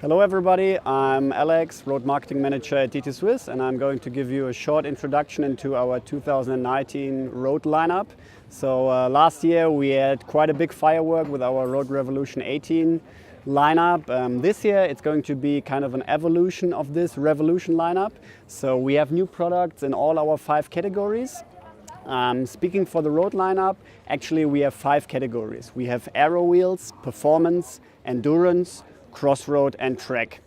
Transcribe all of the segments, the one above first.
Hello everybody, I'm Alex, Road Marketing Manager at DT Swiss, and I'm going to give you a short introduction into our 2019 road lineup. So last year we had quite a big firework with our Road Revolution 18 lineup. This year it's going to be kind of an evolution of this Revolution lineup. So we have new products in all our 5 categories. Speaking for the road lineup, actually we have 5 categories. We have aero wheels, performance, endurance, crossroad and track.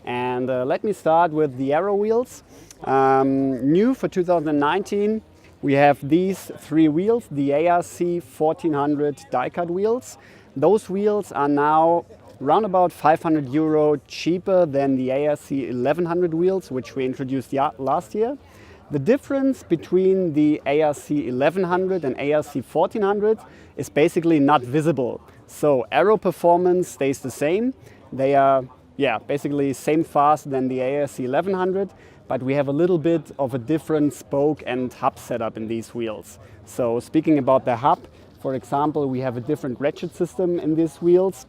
And let me start with the aero wheels. New for 2019, we have these 3 wheels, the ARC 1400 die-cut wheels. Those wheels are now around about €500 cheaper than the ARC 1100 wheels, which we introduced last year. The difference between the ARC 1100 and ARC 1400 is basically not visible. So aero performance stays the same. They are basically same fast than the ARC 1100, but we have a little bit of a different spoke and hub setup in these wheels. So speaking about the hub, for example, we have a different ratchet system in these wheels.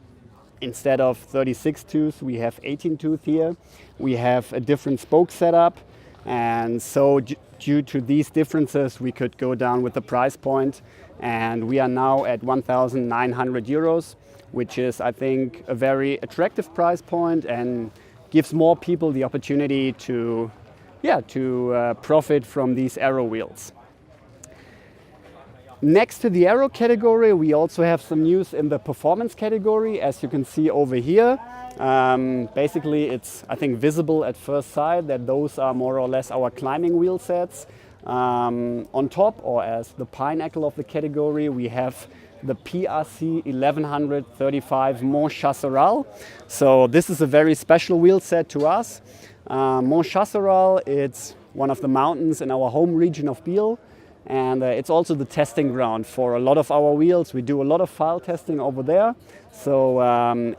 Instead of 36 tooth, we have 18 tooth here. We have a different spoke setup. And so due to these differences, we could go down with the price point, and we are now at €1,900, which is, I think, a very attractive price point and gives more people the opportunity to profit from these aero wheels. Next to the aero category, we also have some news in the performance category, as you can see over here. Basically, it's, I think, visible at first sight that those are more or less our climbing wheel sets. On top, or as the pinnacle of the category, we have the PRC 1135 Mont Chasseral. So this is a very special wheel set to us. Mont Chasseral, it's one of the mountains in our home region of Biel. And it's also the testing ground for a lot of our wheels. We do a lot of file testing over there. So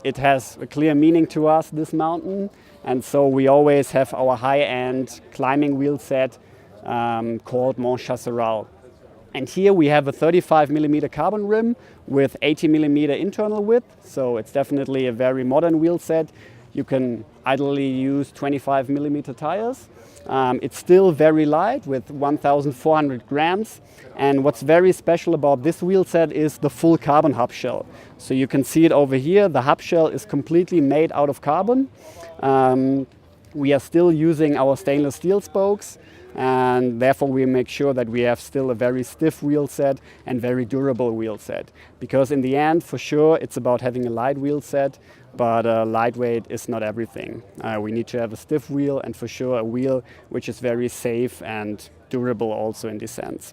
it has a clear meaning to us, this mountain. And so we always have our high-end climbing wheel set called Mont Chasseral. And here we have a 35mm carbon rim with 80mm internal width. So it's definitely a very modern wheel set. You can ideally use 25mm tires. It's still very light with 1,400 grams. And what's very special about this wheel set is the full carbon hub shell. So you can see it over here. The hub shell is completely made out of carbon. We are still using our stainless steel spokes, and therefore we make sure that we have still a very stiff wheel set and very durable wheel set. Because in the end, for sure, it's about having a light wheel set, but lightweight is not everything. We need to have a stiff wheel, and for sure a wheel which is very safe and durable also in this sense.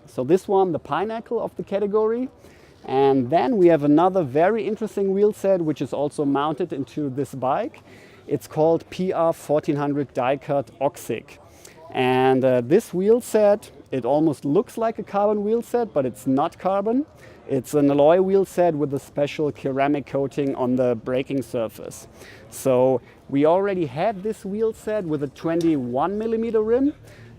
So this one, the pinnacle of the category. And then we have another very interesting wheel set which is also mounted into this bike. It's called PR 1400 Die-Cut Oxig. And this wheel set, it almost looks like a carbon wheel set, but it's not carbon. It's an alloy wheel set with a special ceramic coating on the braking surface. So we already had this wheel set with a 21mm rim.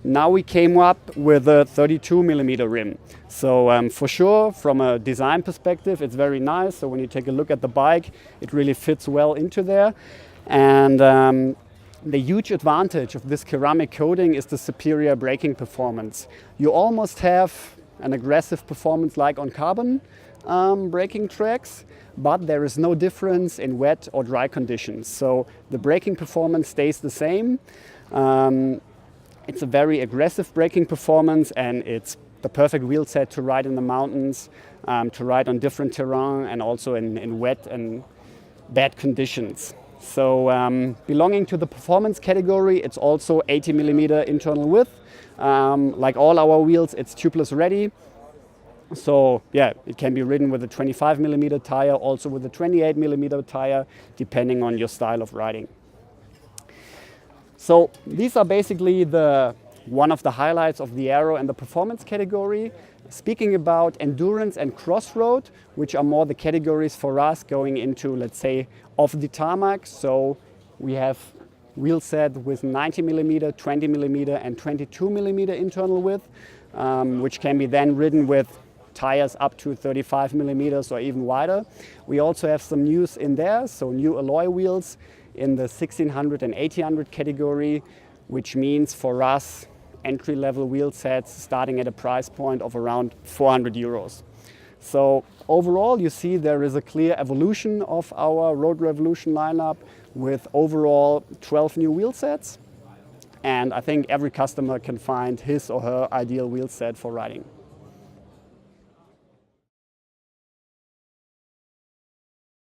Now we came up with a 32mm rim. So for sure, from a design perspective, it's very nice. So when you take a look at the bike, it really fits well into there. And the huge advantage of this ceramic coating is the superior braking performance. You almost have an aggressive performance like on carbon braking tracks, but there is no difference in wet or dry conditions. So the braking performance stays the same. It's a very aggressive braking performance, and it's the perfect wheel set to ride in the mountains, to ride on different terrain, and also in wet and bad conditions. So belonging to the performance category, it's also 80mm internal width. Like all our wheels, it's tubeless ready. So yeah, it can be ridden with a 25mm tire, also with a 28mm tire, depending on your style of riding. So these are basically one of the highlights of the aero and the performance category. Speaking about endurance and crossroad, which are more the categories for us going into, let's say, off the tarmac. So we have wheel set with 90mm, 20mm and 22mm internal width, which can be then ridden with tires up to 35mm or even wider. We also have some news in there, so new alloy wheels in the 1600 and 1800 category, which means for us entry-level wheel sets starting at a price point of around 400 euros. So overall, you see there is a clear evolution of our Road Revolution lineup with overall 12 new wheel sets. And I think every customer can find his or her ideal wheel set for riding.